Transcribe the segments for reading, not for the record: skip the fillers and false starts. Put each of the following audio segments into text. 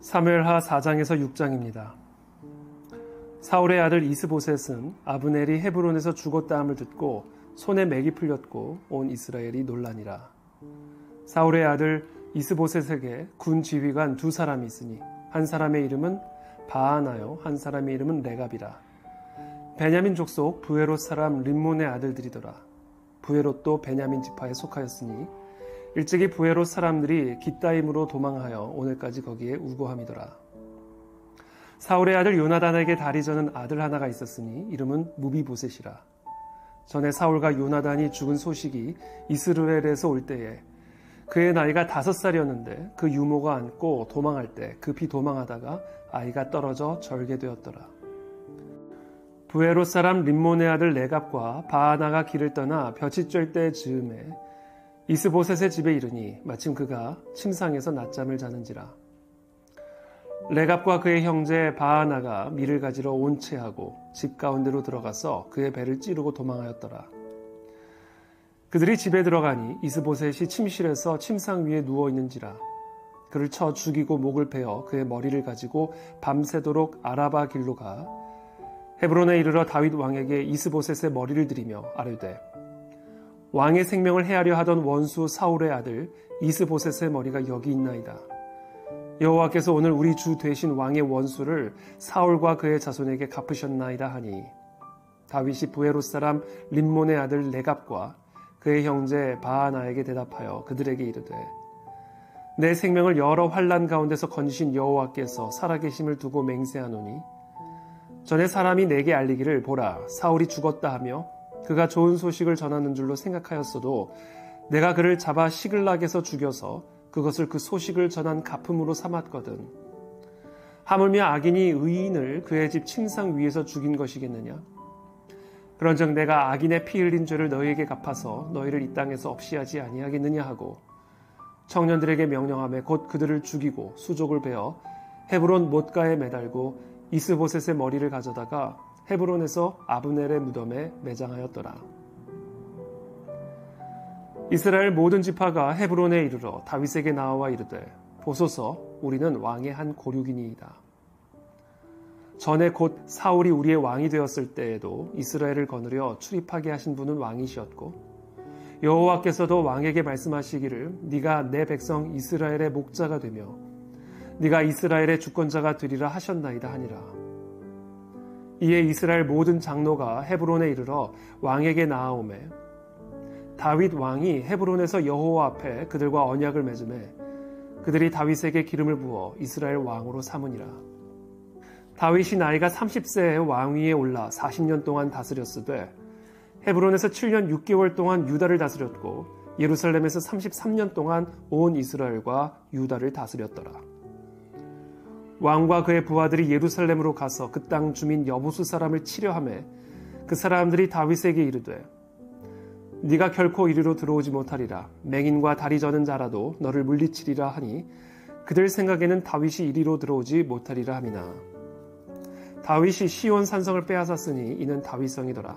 사무엘하 4장에서 6장입니다. 사울의 아들 이스보셋은 아브넬이 헤브론에서 죽었다함을 듣고 손에 맥이 풀렸고 온 이스라엘이 놀라니라. 사울의 아들 이스보셋에게 군 지휘관 두 사람이 있으니 한 사람의 이름은 바하나요 한 사람의 이름은 레갑이라. 베냐민 족속 브에롯 사람 림몬의 아들들이더라. 브에롯도 베냐민 지파에 속하였으니 일찍이 브에롯 사람들이 깃다임으로 도망하여 오늘까지 거기에 우거함이더라. 사울의 아들 요나단에게 다리 저는 아들 하나가 있었으니 이름은 무비보셋이라. 전에 사울과 요나단이 죽은 소식이 이스라엘에서 올 때에 그의 나이가 5살이었는데 그 유모가 안고 도망할 때 급히 도망하다가 아이가 떨어져 절개되었더라. 브에롯 사람 림몬의 아들 레갑과 바하나가 길을 떠나 볕이 쬐을 때 즈음에 이스보셋의 집에 이르니 마침 그가 침상에서 낮잠을 자는지라. 레갑과 그의 형제 바하나가 밀을 가지러 온채하고 집 가운데로 들어가서 그의 배를 찌르고 도망하였더라. 그들이 집에 들어가니 이스보셋이 침실에서 침상 위에 누워있는지라. 그를 쳐 죽이고 목을 베어 그의 머리를 가지고 밤새도록 아라바 길로 가 헤브론에 이르러 다윗 왕에게 이스보셋의 머리를 들이며 아뢰되 왕의 생명을 해하려 하던 원수 사울의 아들 이스보셋의 머리가 여기 있나이다. 여호와께서 오늘 우리 주 되신 왕의 원수를 사울과 그의 자손에게 갚으셨나이다 하니 다윗이 브에롯 사람 림몬의 아들 레갑과 그의 형제 바하나에게 대답하여 그들에게 이르되 내 생명을 여러 환난 가운데서 건지신 여호와께서 살아계심을 두고 맹세하노니 전에 사람이 내게 알리기를 보라 사울이 죽었다 하며 그가 좋은 소식을 전하는 줄로 생각하였어도 내가 그를 잡아 시글락에서 죽여서 그것을 그 소식을 전한 갚음으로 삼았거든. 하물며 악인이 의인을 그의 집 침상 위에서 죽인 것이겠느냐? 그런즉 내가 악인의 피 흘린 죄를 너희에게 갚아서 너희를 이 땅에서 없이하지 아니하겠느냐 하고 청년들에게 명령하며 곧 그들을 죽이고 수족을 베어 헤브론 못가에 매달고 이스보셋의 머리를 가져다가 헤브론에서 아브넬의 무덤에 매장하였더라. 이스라엘 모든 지파가 헤브론에 이르러 다윗에게 나와 이르되 보소서 우리는 왕의 한 고륙이니이다. 전에 곧 사울이 우리의 왕이 되었을 때에도 이스라엘을 거느려 출입하게 하신 분은 왕이시었고 여호와께서도 왕에게 말씀하시기를 네가 내 백성 이스라엘의 목자가 되며 네가 이스라엘의 주권자가 되리라 하셨나이다 하니라. 이에 이스라엘 모든 장로가 헤브론에 이르러 왕에게 나아오매 다윗 왕이 헤브론에서 여호와 앞에 그들과 언약을 맺음에 그들이 다윗에게 기름을 부어 이스라엘 왕으로 삼으니라. 다윗이 나이가 30세에 왕위에 올라 40년 동안 다스렸으되 헤브론에서 7년 6개월 동안 유다를 다스렸고 예루살렘에서 33년 동안 온 이스라엘과 유다를 다스렸더라. 왕과 그의 부하들이 예루살렘으로 가서 그 땅 주민 여부수 사람을 치려하매 그 사람들이 다윗에게 이르되 네가 결코 이리로 들어오지 못하리라. 맹인과 다리 저는 자라도 너를 물리치리라 하니 그들 생각에는 다윗이 이리로 들어오지 못하리라 함이나 다윗이 시온 산성을 빼앗았으니 이는 다윗성이더라.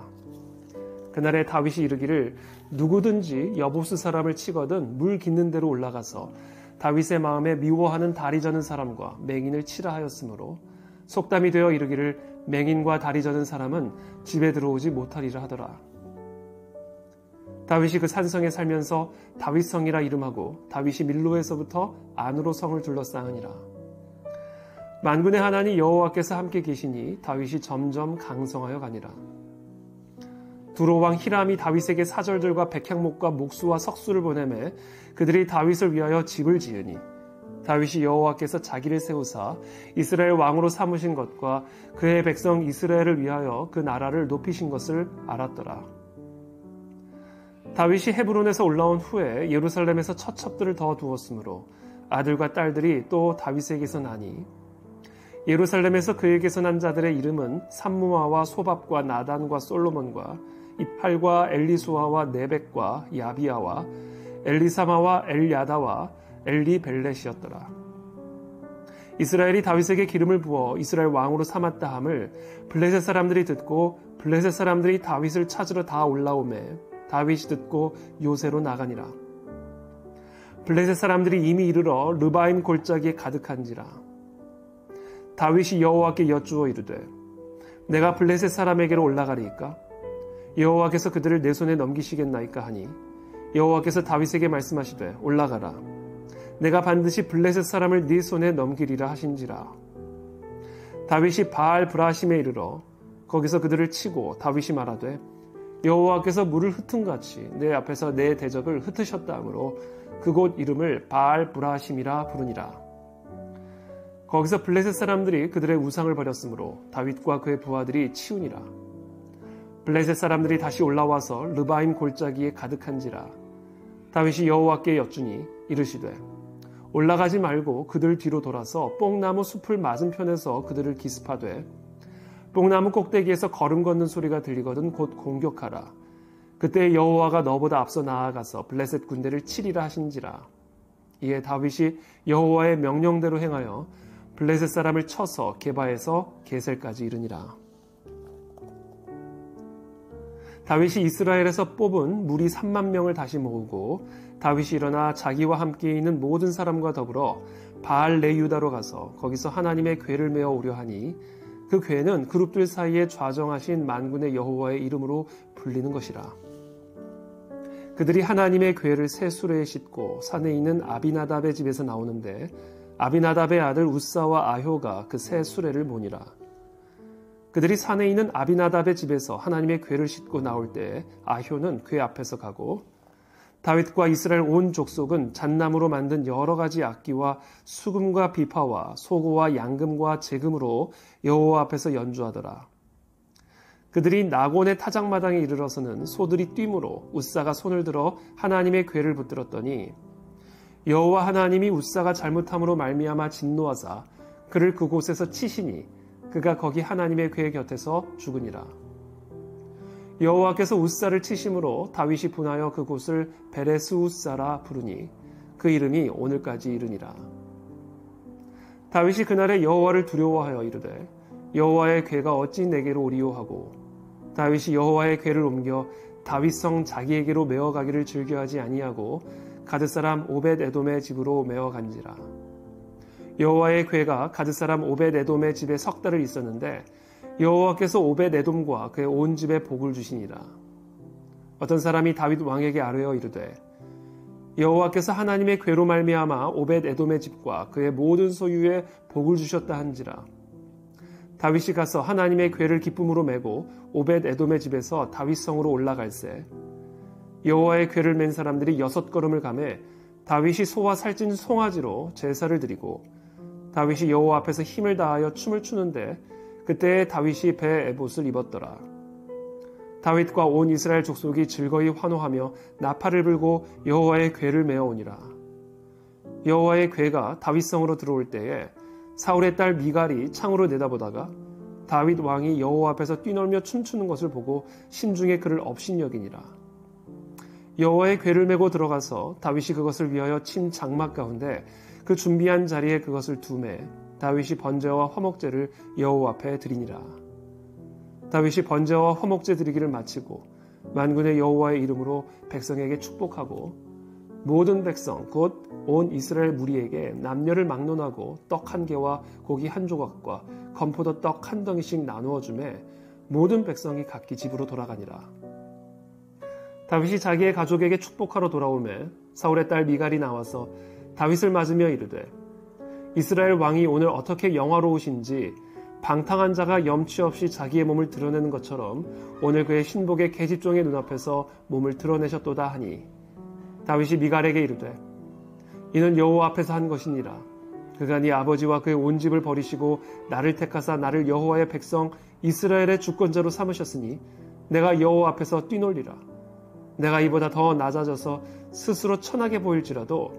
그날에 다윗이 이르기를 누구든지 여부수 사람을 치거든 물 깃는 데로 올라가서 다윗의 마음에 미워하는 다리 저는 사람과 맹인을 치라 하였으므로 속담이 되어 이르기를 맹인과 다리 저는 사람은 집에 들어오지 못하리라 하더라. 다윗이 그 산성에 살면서 다윗성이라 이름하고 다윗이 밀로에서부터 안으로 성을 둘러싸으니라. 만군의 하나님 여호와께서 함께 계시니 다윗이 점점 강성하여 가니라. 두로왕 히람이 다윗에게 사절들과 백향목과 목수와 석수를 보내매 그들이 다윗을 위하여 집을 지으니 다윗이 여호와께서 자기를 세우사 이스라엘 왕으로 삼으신 것과 그의 백성 이스라엘을 위하여 그 나라를 높이신 것을 알았더라. 다윗이 헤브론에서 올라온 후에 예루살렘에서 처첩들을 더 두었으므로 아들과 딸들이 또 다윗에게서 나니 예루살렘에서 그에게서 난 자들의 이름은 삼무아와 소밥과 나단과 솔로몬과 이팔과 엘리수아와 네벡과 야비아와 엘리사마와 엘야다와 엘리벨렛이었더라. 이스라엘이 다윗에게 기름을 부어 이스라엘 왕으로 삼았다 함을 블레셋 사람들이 듣고 블레셋 사람들이 다윗을 찾으러 다 올라오매 다윗이 듣고 요새로 나가니라. 블레셋 사람들이 이미 이르러 르바임 골짜기에 가득한지라. 다윗이 여호와께 여쭈어 이르되 내가 블레셋 사람에게로 올라가리이까? 여호와께서 그들을 내 손에 넘기시겠나이까 하니 여호와께서 다윗에게 말씀하시되 올라가라. 내가 반드시 블레셋 사람을 네 손에 넘기리라 하신지라. 다윗이 바알 브라심에 이르러 거기서 그들을 치고 다윗이 말하되 여호와께서 물을 흩은같이 내 앞에서 내 대적을 흩으셨다 하므로 그곳 이름을 바알 브라심이라 부르니라. 거기서 블레셋 사람들이 그들의 우상을 버렸으므로 다윗과 그의 부하들이 치우니라. 블레셋 사람들이 다시 올라와서 르바임 골짜기에 가득한지라. 다윗이 여호와께 여쭈니 이르시되 올라가지 말고 그들 뒤로 돌아서 뽕나무 숲을 맞은편에서 그들을 기습하되 뽕나무 꼭대기에서 걸음 걷는 소리가 들리거든 곧 공격하라. 그때 여호와가 너보다 앞서 나아가서 블레셋 군대를 치리라 하신지라. 이에 다윗이 여호와의 명령대로 행하여 블레셋 사람을 쳐서 게바에서 게셀까지 이르니라. 다윗이 이스라엘에서 뽑은 무리 3만 명을 다시 모으고 다윗이 일어나 자기와 함께 있는 모든 사람과 더불어 바알 레유다로 가서 거기서 하나님의 궤를 메어 오려 하니 그 궤는 그룹들 사이에 좌정하신 만군의 여호와의 이름으로 불리는 것이라. 그들이 하나님의 궤를 새 수레에 싣고 산에 있는 아비나답의 집에서 나오는데 아비나답의 아들 우사와 아효가 그 새 수레를 모니라. 그들이 산에 있는 아비나답의 집에서 하나님의 궤를 싣고 나올 때 아효는 궤 앞에서 가고 다윗과 이스라엘 온 족속은 잣나무로 만든 여러 가지 악기와 수금과 비파와 소고와 양금과 제금으로 여호와 앞에서 연주하더라. 그들이 나곤의 타작마당에 이르러서는 소들이 뛰므로 우사가 손을 들어 하나님의 궤를 붙들었더니 여호와 하나님이 우사가 잘못함으로 말미암아 진노하사 그를 그곳에서 치시니 그가 거기 하나님의 궤 곁에서 죽으니라. 여호와께서 우사를 치심으로 다윗이 분하여 그곳을 베레스 우사라 부르니 그 이름이 오늘까지 이르니라. 다윗이 그날에 여호와를 두려워하여 이르되 여호와의 궤가 어찌 내게로 오리요 하고 다윗이 여호와의 궤를 옮겨 다윗성 자기에게로 메어가기를 즐겨하지 아니하고 가드 사람 오벳 에돔의 집으로 메어간지라. 여호와의 궤가 가드 사람 오벳 에돔의 집에 석 달을 있었는데 여호와께서 오벳 에돔과 그의 온 집에 복을 주시니라. 어떤 사람이 다윗 왕에게 아뢰어 이르되 여호와께서 하나님의 궤로 말미암아 오벳 에돔의 집과 그의 모든 소유에 복을 주셨다 한지라. 다윗이 가서 하나님의 궤를 기쁨으로 메고 오벳 에돔의 집에서 다윗성으로 올라갈새 여호와의 궤를 맨 사람들이 6걸음을 가매 다윗이 소와 살찐 송아지로 제사를 드리고 다윗이 여호와 앞에서 힘을 다하여 춤을 추는데 그때 다윗이 배 에봇을 입었더라. 다윗과 온 이스라엘 족속이 즐거이 환호하며 나팔을 불고 여호와의 궤를 메어오니라. 여호와의 궤가 다윗성으로 들어올 때에 사울의 딸 미갈이 창으로 내다보다가 다윗 왕이 여호와 앞에서 뛰놀며 춤추는 것을 보고 심중에 그를 업신여기니라. 여호와의 궤를 메고 들어가서 다윗이 그것을 위하여 친 장막 가운데 그 준비한 자리에 그것을 두매 다윗이 번제와 화목제를 여호와 앞에 드리니라. 다윗이 번제와 화목제 드리기를 마치고 만군의 여호와의 이름으로 백성에게 축복하고 모든 백성 곧 온 이스라엘 무리에게 남녀를 막론하고 떡 1개와 고기 1조각과 건포도 떡 1덩이씩 나누어 주매 모든 백성이 각기 집으로 돌아가니라. 다윗이 자기의 가족에게 축복하러 돌아오매 사울의 딸 미갈이 나와서 다윗을 맞으며 이르되 이스라엘 왕이 오늘 어떻게 영화로우신지 방탕한 자가 염치 없이 자기의 몸을 드러내는 것처럼 오늘 그의 신복의 계집종의 눈앞에서 몸을 드러내셨도다 하니 다윗이 미갈에게 이르되 이는 여호와 앞에서 한 것이니라. 그가 네 아버지와 그의 온 집을 버리시고 나를 택하사 나를 여호와의 백성 이스라엘의 주권자로 삼으셨으니 내가 여호와 앞에서 뛰놀리라. 내가 이보다 더 낮아져서 스스로 천하게 보일지라도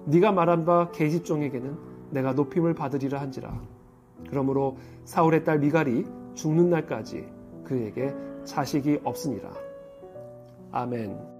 네가 말한 바 계집종에게는 내가 높임을 받으리라 한지라. 그러므로 사울의 딸 미갈이 죽는 날까지 그에게 자식이 없으니라. 아멘.